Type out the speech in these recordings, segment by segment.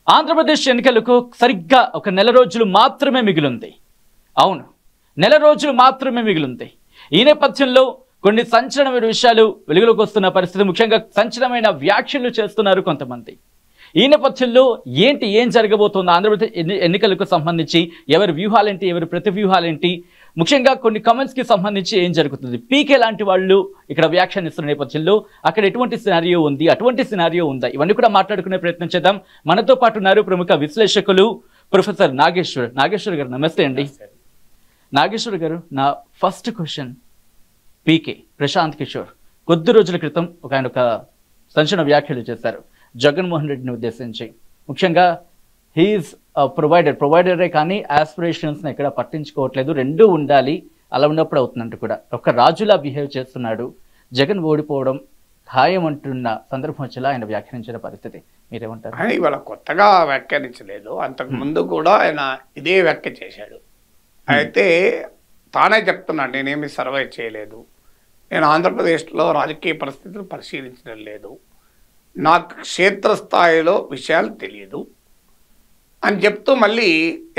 ఆంధ్రప్రదేశ్ ఎన్నికలకు సరిగ్గా ఒక నెల రోజులు మాత్రమే మిగిలింది. అవును, నెల రోజులు మాత్రమే మిగిలింది. ఈ నేపథ్యంలో కొన్ని సంచలనమైన విషయాలు వెలుగులోకి వస్తున్న పరిస్థితి, ముఖ్యంగా సంచలనమైన వ్యాఖ్యలు చేస్తున్నారు కొంతమంది. ఈ నేపథ్యంలో ఏం జరగబోతోంది ఆంధ్రప్రదేశ్ ఎన్నికలకు సంబంధించి, ఎవరి వ్యూహాలేంటి, ఎవరి ప్రతి వ్యూహాలేంటి, ముఖ్యంగా కొన్ని కమెంట్స్కి సంబంధించి ఏం జరుగుతుంది, పీకే లాంటి వాళ్ళు ఇక్కడ వ్యాఖ్యానిస్తున్న నేపథ్యంలో అక్కడ ఎటువంటి సినారియో ఉంది, అటువంటి సినారియో ఉందా, ఇవన్నీ కూడా మాట్లాడుకునే ప్రయత్నం చేద్దాం. మనతో పాటు ఉన్నారు ప్రముఖ విశ్లేషకులు ప్రొఫెసర్ నాగేశ్వర్ గారు. నమస్తే అండి. నాగేశ్వర్ గారు, నా ఫస్ట్ క్వశ్చన్, పీకే ప్రశాంత్ కిషోర్ కొద్ది రోజుల క్రితం ఆయన ఒక సంచలన వ్యాఖ్యలు చేశారు జగన్మోహన్ రెడ్డిని ఉద్దేశించి. ముఖ్యంగా హీఈస్ ప్రొవైడరే కానీ ఆస్పిరేషన్స్ని ఎక్కడ పట్టించుకోవట్లేదు, రెండూ ఉండాలి, అలా ఉన్నప్పుడు అవుతుందంటూ కూడా ఒక రాజులా బిహేవ్ చేస్తున్నాడు, జగన్ ఓడిపోవడం ఖాయం అంటున్న సందర్భం వచ్చేలా ఆయన వ్యాఖ్యానించిన పరిస్థితి, మీరేమంటారు? ఆయన ఇవాళ కొత్తగా వ్యాఖ్యానించలేదు, అంతకు ముందు కూడా ఆయన ఇదే వ్యాఖ్య చేశాడు. అయితే తానే చెప్తున్నాడు, నేనేమి సర్వే చేయలేదు, నేను ఆంధ్రప్రదేశ్లో రాజకీయ పరిస్థితులు పరిశీలించడం లేదు, నాకు క్షేత్రస్థాయిలో విషయాలు తెలియదు అని చెప్తూ మళ్ళీ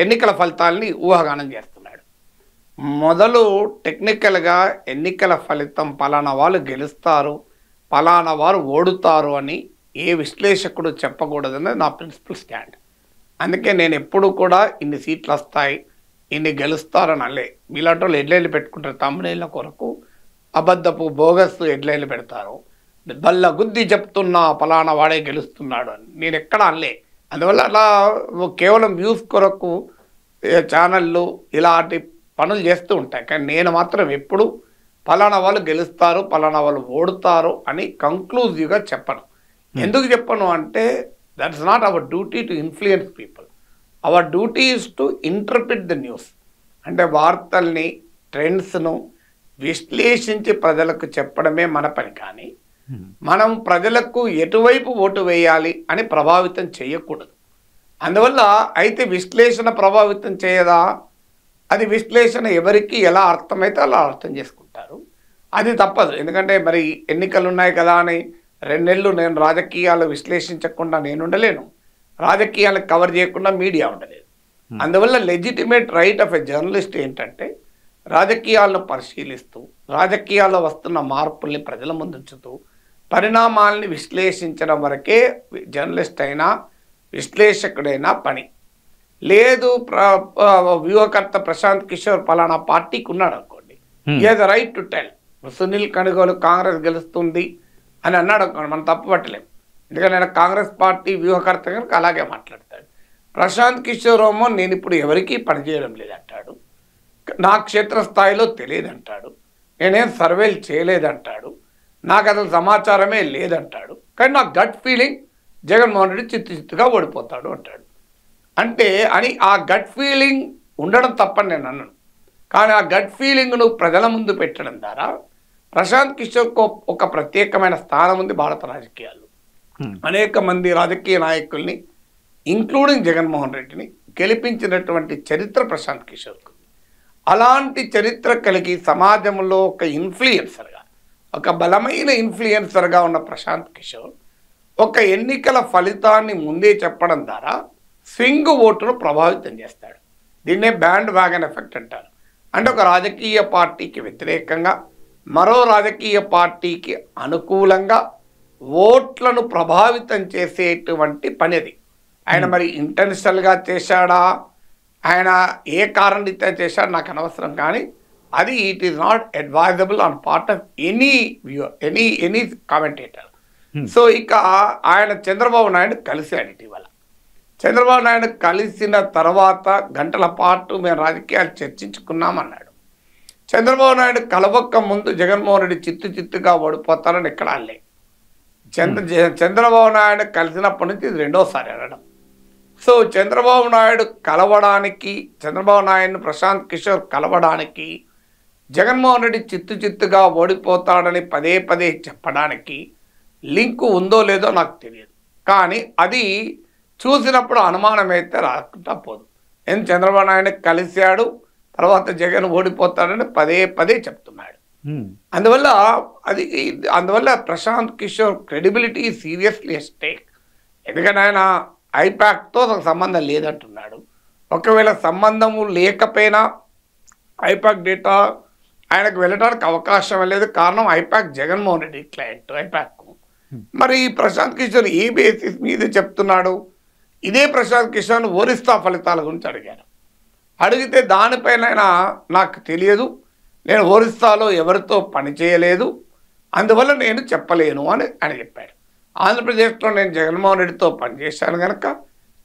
ఎన్నికల ఫలితాలని ఊహాగానం చేస్తున్నాడు. మొదలు టెక్నికల్గా ఎన్నికల ఫలితం పలానా వాళ్ళు గెలుస్తారు, పలానా వారు ఓడుతారు అని ఏ విశ్లేషకుడు చెప్పకూడదనేది నా ప్రిన్సిపల్ స్టాండ్. అందుకే నేను ఎప్పుడు కూడా ఇన్ని సీట్లు వస్తాయి, ఇన్ని గెలుస్తారని అనలే. మీలాంటి వాళ్ళు హెడ్లైన్లు పెట్టుకుంటారు, తమ్ముళ్ళ కొరకు అబద్ధపు బోగస్ హెడ్లైన్లు పెడతారు, బల్ల గుద్ది చెప్తున్నా పలానా వాడే గెలుస్తున్నాడు అని నేను ఎక్కడ అనలే. అందువల్ల అలా కేవలం వ్యూస్ కొరకు ఛానళ్ళు ఇలాంటి పనులు చేస్తూ ఉంటాయి. కానీ నేను మాత్రం ఎప్పుడు పలానా వాళ్ళు గెలుస్తారు, పలానా వాళ్ళు ఓడుతారు అని కంక్లూజివ్గా చెప్పను. ఎందుకు చెప్పను అంటే, that's not our duty to influence people, our duty is to interpret the news. అంటే వార్తల్ని, ట్రెండ్స్ను విశ్లేషించి ప్రజలకు చెప్పడమే మన పని. కానీ మనం ప్రజలకు ఎటువైపు ఓటు వేయాలి అని ప్రభావితం చేయకూడదు. అందువల్ల అయితే విశ్లేషణ ప్రభావితం చేయదా, అది విశ్లేషణ ఎవరికి ఎలా అర్థమైతే అలా అర్థం చేసుకుంటారు, అది తప్పదు. ఎందుకంటే మరి ఎన్నికలు ఉన్నాయి కదా అని 2 నెలలు నేను రాజకీయాలు విశ్లేషించకుండా నేను ఉండలేను, రాజకీయాలకు కవర్ చేయకుండా మీడియా ఉండలేదు. అందువల్ల legitimate right of a journalist ఏంటంటే రాజకీయాలను పరిశీలిస్తూ, రాజకీయాల్లో వస్తున్న మార్పుల్ని ప్రజల ముందుంచుతూ, పరిణామాలని విశ్లేషించడం వరకే జర్నలిస్ట్ అయినా విశ్లేషకుడైనా పని. లేదు వ్యూహకర్త ప్రశాంత్ కిషోర్ పలానా పార్టీకి ఉన్నాడు అనుకోండి, is the right to tell. Sunil Kanugolu Congress గెలుస్తుంది అని అన్నాడు అనుకోండి, మనం తప్పు పట్టలేము. ఎందుకంటే ఆయన కాంగ్రెస్ పార్టీ వ్యూహకర్త కనుక అలాగే మాట్లాడతాడు. ప్రశాంత్ కిషోర్ ఏమో నేను ఇప్పుడు ఎవరికీ పనిచేయడం లేదంటాడు, నా క్షేత్రస్థాయిలో తెలియదంటాడు, నేనేం సర్వేలు చేయలేదంటాడు, నాకు అసలు సమాచారమే లేదంటాడు. కానీ నా గట్ ఫీలింగ్ జగన్మోహన్ రెడ్డి చిత్తుగా ఓడిపోతాడు అంటాడు. అంటే అని ఆ గట్ ఫీలింగ్ ఉండడం తప్పని నేను అన్నాను. కానీ ఆ గట్ ఫీలింగ్ను ప్రజల ముందు పెట్టడం ద్వారా ప్రశాంత్ కిషోర్కు ఒక ప్రత్యేకమైన స్థానం ఉంది భారత రాజకీయాల్లో. అనేక మంది రాజకీయ నాయకుల్ని ఇంక్లూడింగ్ జగన్మోహన్ రెడ్డిని గెలిపించినటువంటి చరిత్ర ప్రశాంత్ కిషోర్కు. అలాంటి చరిత్ర కలిగి సమాజంలో ఒక ఇన్ఫ్లుయెన్సర్గా, ఒక బలమైన ఇన్ఫ్లుయెన్సర్గా ఉన్న ప్రశాంత్ కిషోర్ ఒక ఎన్నికల ఫలితాన్ని ముందే చెప్పడం ద్వారా స్వింగ్ ఓటును ప్రభావితం చేస్తాడు. దీన్నే బ్యాండ్ వ్యాగన్ ఎఫెక్ట్ అంటారు. అంటే ఒక రాజకీయ పార్టీకి వ్యతిరేకంగా మరో రాజకీయ పార్టీకి అనుకూలంగా ఓట్లను ప్రభావితం చేసేటువంటి పని అది. ఆయన మరి ఇంటెన్షనల్గా చేశాడా, ఆయన ఏ కారణంతో చేశాడు నాకు అనవసరం, కానీ అది it is not advisable on part of any viewer, any commentator. So ఇక ఆయన చంద్రబాబు నాయుడు కలిశాడు ఇటీవల. చంద్రబాబు నాయుడు కలిసిన తర్వాత గంటల పాటు మేము రాజకీయాలు చర్చించుకున్నామన్నాడు. చంద్రబాబు నాయుడు కలవక్క ముందు జగన్మోహన్ రెడ్డి చిత్తుగా ఓడిపోతారని ఎక్కడ అనలే. చంద్రబాబు నాయుడు కలిసినప్పటి నుంచి ఇది 2వ సారి అనడం. సో చంద్రబాబు నాయుడు కలవడానికి, చంద్రబాబు నాయుడుని ప్రశాంత్ కిషోర్ కలవడానికి, జగన్మోహన్ రెడ్డి చిత్తుగా ఓడిపోతాడని పదే చెప్పడానికి లింకు ఉందో లేదో నాకు తెలియదు. కానీ అది చూసినప్పుడు అనుమానం అయితే రాకుండా పోదు. చంద్రబాబు నాయుడు కలిశాడు, తర్వాత జగన్ ఓడిపోతాడని పదే చెప్తున్నాడు. అందువల్ల Prashant Kishor credibility seriously stake. ఎందుకంటే ఐపాక్తో సంబంధం లేదంటున్నాడు. ఒకవేళ సంబంధము లేకపోయినా ఐపాక్ డేటా ఆయనకు వెళ్ళడానికి అవకాశం లేదు. కారణం ఐపాక్ జగన్మోహన్ రెడ్డి క్లయింట్ ఐపాక్. మరి ప్రశాంత్ కిషోర్ ఏ బేసిస్ మీద చెప్తున్నాడు? ఇదే ప్రశాంత్ కిషోర్ ఒరిస్సా ఫలితాల గురించి అడిగారు. అడిగితే దానిపైన నాకు తెలియదు, నేను ఒరిస్సాలో ఎవరితో పని చేయలేదు, అందువల్ల నేను చెప్పలేను అని ఆయన చెప్పాడు. ఆంధ్రప్రదేశ్లో నేను జగన్మోహన్ రెడ్డితో పనిచేశాను కనుక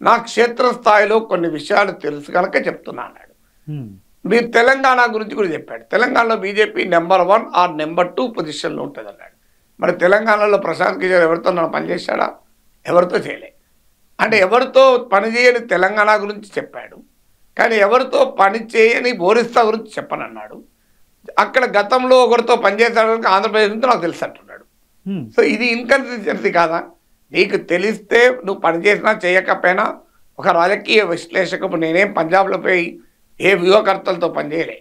నా క్షేత్రస్థాయిలో కొన్ని విషయాలు తెలుసు కనుక చెప్తున్నా అన్నాడు. మీరు తెలంగాణ గురించి కూడా చెప్పాడు. తెలంగాణలో బీజేపీ నెంబర్ 1 ఆర్ నెంబర్ 2 పొజిషన్లో ఉంటుంది అన్నాడు. మరి తెలంగాణలో ప్రశాంత్ కిషోర్ ఎవరితో నన్ను పనిచేశాడా? ఎవరితో చేయలే. అంటే ఎవరితో పనిచేయని తెలంగాణ గురించి చెప్పాడు, కానీ ఎవరితో పని చేయని ఒరిస్సా గురించి చెప్పనన్నాడు. అక్కడ గతంలో ఒకరితో పనిచేశాడు ఆంధ్రప్రదేశ్ నుంచి నాకు తెలుసు అంటున్నాడు. సో ఇది ఇన్కన్సిస్టెన్సీ కాదా? నీకు తెలిస్తే నువ్వు పనిచేసినా చేయకపోయినా ఒక రాజకీయ విశ్లేషకుడు. నేనేం పంజాబ్లో పోయి ఏ వ్యూహకర్తలతో పనిచేయలే,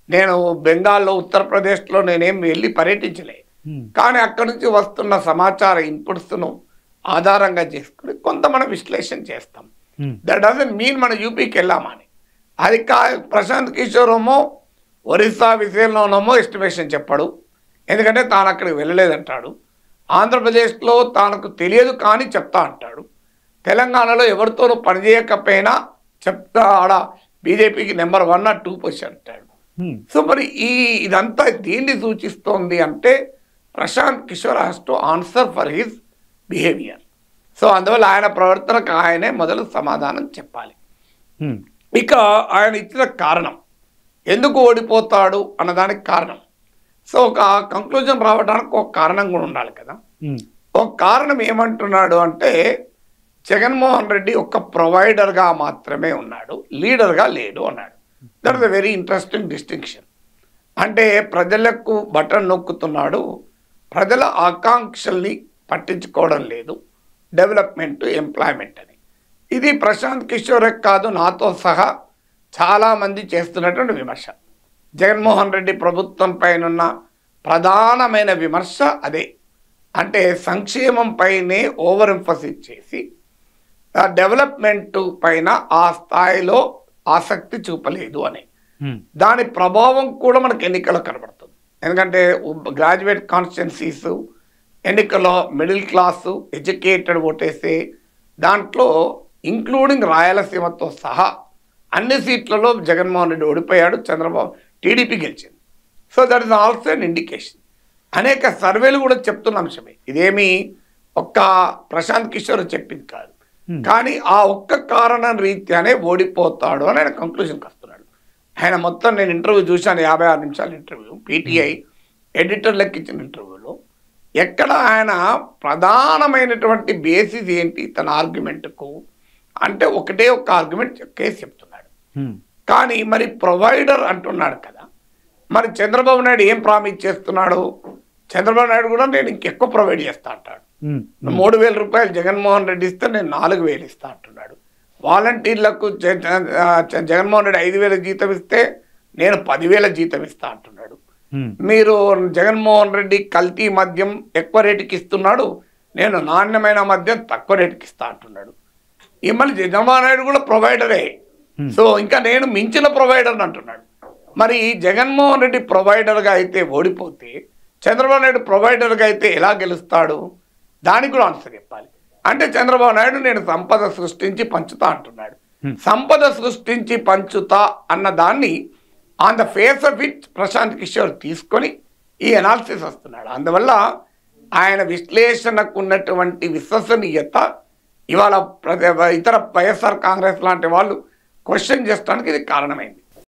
నేను బెంగాల్లో ఉత్తరప్రదేశ్లో నేనేం వెళ్ళి పర్యటించలే. కానీ అక్కడి నుంచి వస్తున్న సమాచార ఇన్పుట్స్ను ఆధారంగా చేసుకుని కొంత మనం విశ్లేషణ చేస్తాం. దట్ డజంట్ మీన్ మన యూపీకి వెళ్ళామని. అది ప్రశాంత్ కిషోర్ ఏమో ఒరిస్సా విషయంలోనేమో ఎస్టిమేషన్ చెప్పాడు, ఎందుకంటే తాను అక్కడికి వెళ్ళలేదంటాడు. ఆంధ్రప్రదేశ్లో తనకు తెలియదు కానీ చెప్తా అంటాడు. తెలంగాణలో ఎవరితోనూ పనిచేయకపోయినా చెప్తా ఆడ బీజేపీకి నెంబర్ 1 ఆర్ 2 పొజిషన్ అంటాడు. సో మరి ఇదంతా దీన్ని సూచిస్తోంది అంటే Prashant Kishor has to answer for his behaviour. So అందువల్ల ఆయన ప్రవర్తనకు ఆయనే మొదలు సమాధానం చెప్పాలి. ఇక ఆయన ఇచ్చిన కారణం ఎందుకు ఓడిపోతాడు అన్నదానికి కారణం. సో ఒక కంక్లూజన్ రావడానికి ఒక కారణం కూడా ఉండాలి కదా. ఒక కారణం ఏమంటున్నాడు అంటే జగన్మోహన్ రెడ్డి ఒక ప్రొవైడర్గా మాత్రమే ఉన్నాడు, లీడర్గా లేడు అన్నాడు. That is a very interesting distinction. అంటే ప్రజలకు బటన్ నొక్కుతున్నాడు, ప్రజల ఆకాంక్షల్ని పట్టించుకోవడం లేదు, డెవలప్మెంట్ ఎంప్లాయ్మెంట్ అని. ఇది ప్రశాంత్ కిషోర్ కాదు, నాతో సహా చాలామంది చేస్తున్నటువంటి విమర్శ. జగన్మోహన్ రెడ్డి ప్రభుత్వం పైన ప్రధానమైన విమర్శ అదే. అంటే సంక్షేమం పైనే ఓవర్ ఎంఫసిస్ చేసి డెవలప్మెంట్ పైన ఆ స్థాయిలో ఆసక్తి చూపలేదు అని. దాని ప్రభావం కూడా మనకు ఎన్నికల్లో కనబడుతుంది. ఎందుకంటే గ్రాడ్యుయేట్ కాన్స్టిట్యున్సీస్ ఎన్నికల్లో మిడిల్ క్లాసు ఎడ్యుకేటెడ్ ఓటేసే దాంట్లో ఇంక్లూడింగ్ రాయలసీమతో సహా అన్ని సీట్లలో జగన్మోహన్ రెడ్డి ఓడిపోయాడు, చంద్రబాబు టీడీపీ గెలిచింది. So that is also an indication. అనేక సర్వేలు కూడా చెప్తున్న అంశమే, ఇదేమి ఒక్క ప్రశాంత్ కిషోర్ చెప్పింది కాదు. కానీ ఆ ఒక్క కారణం రీత్యానే ఓడిపోతాడు అని ఆయన కంక్లూజన్కి వస్తున్నాడు. ఆయన మొత్తం నేను ఇంటర్వ్యూ చూశాను, 56 నిమిషాల ఇంటర్వ్యూ, పీటీఐ ఎడిటర్లకు ఇచ్చిన ఇంటర్వ్యూలో. ఎక్కడ ఆయన ప్రధానమైనటువంటి బేసిస్ ఏంటి తన ఆర్గ్యుమెంట్కు అంటే ఒకటే ఒక ఆర్గ్యుమెంట్ కేసు చెప్తున్నాడు. కానీ మరి ప్రొవైడర్ అంటున్నాడు కదా, మరి చంద్రబాబు నాయుడు ఏం ప్రామిస్ చేస్తున్నాడు? చంద్రబాబు నాయుడు కూడా నేను ఇంకెక్కువ ప్రొవైడ్ చేస్తా అంటాడు. 3,000 రూపాయలు జగన్మోహన్ రెడ్డి ఇస్తే నేను 4,000 ఇస్తా అంటున్నాడు. వాలంటీర్లకు జగన్మోహన్ రెడ్డి 5,000 జీతం ఇస్తే నేను 10,000 జీతం ఇస్తా అంటున్నాడు. మీరు జగన్మోహన్ రెడ్డి కల్తీ మద్యం ఎక్కువ రేటుకి ఇస్తున్నాడు, నేను నాణ్యమైన మద్యం తక్కువ రేటుకి ఇస్తా అంటున్నాడు. ఈ మళ్ళీ చంద్రబాబు నాయుడు కూడా ప్రొవైడరే, సో ఇంకా నేను మించిన ప్రొవైడర్ అంటున్నాడు. మరి జగన్మోహన్ రెడ్డి ప్రొవైడర్గా అయితే ఓడిపోతే చంద్రబాబు నాయుడు ప్రొవైడర్గా అయితే ఎలా గెలుస్తాడు? దానికి కూడా ఆన్సర్ చెప్పాలి. అంటే చంద్రబాబు నాయుడు నేను సంపద సృష్టించి పంచుతా అంటున్నాడు. సంపద సృష్టించి పంచుతా అన్న దాన్ని on the face of it Prashant Kishor తీసుకొని ఈ అనాలిసిస్ వస్తున్నాడు. అందువల్ల ఆయన విశ్లేషణకు ఉన్నటువంటి విశ్వసనీయత ఇవాళ ఇతర వైఎస్ఆర్ కాంగ్రెస్ లాంటి వాళ్ళు క్వశ్చన్ చేసడానికి ఇది కారణమైంది.